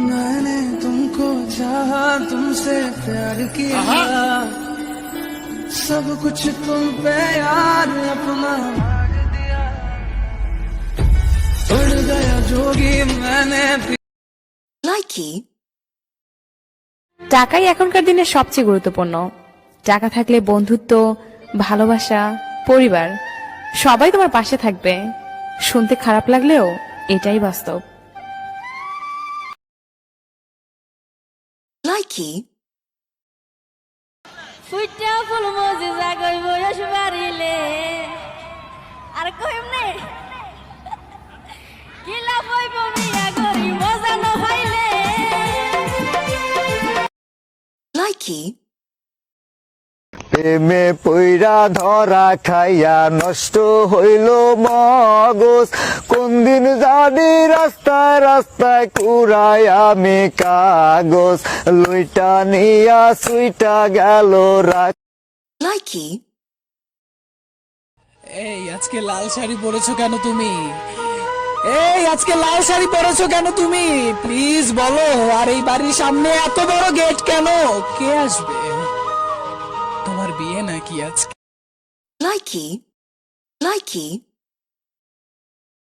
मैंने तुमको चाहा, तुमसे प्यार किया, सब कुछ तुम पे यार अपना भाग दिया, उड़ गया जोगी मैंने। লাইকি টাকাই এখনকার দিনে সবচেয়ে গুরুত্বপূর্ণ। টাকা থাকলে বন্ধুত্ব, ভালোবাসা, পরিবার সবাই তোমার পাশে থাকবে। শুনতে খারাপ লাগলেও এটাই বাস্তব। লাইকি ফুইটা ফুল মজে জাগই বয়স বাড়িলে আর কইম নে কি লাভ হইব বিয়া করি মজা ন পাইলে। লাইকি প্রেমে পইরা ধরা খাইয়া নষ্ট হইল মগজ, কোন দিন জানি রাস্তায় রাস্তায় কুড়াই আমি কাগজ, লইটা নিয়া সুইটা গেল রাত। লাইকি এই আজকে লাল শাড়ি পরেছো কেন তুমি? এই আজকে লাল শাড়ি পরেছো কেন তুমি? প্লিজ বলো। আর এই বাড়ির সামনে এত বড় গেট কেন? কে আসবে? তোমার বিয়ে নাকি আজকে? Likee Likee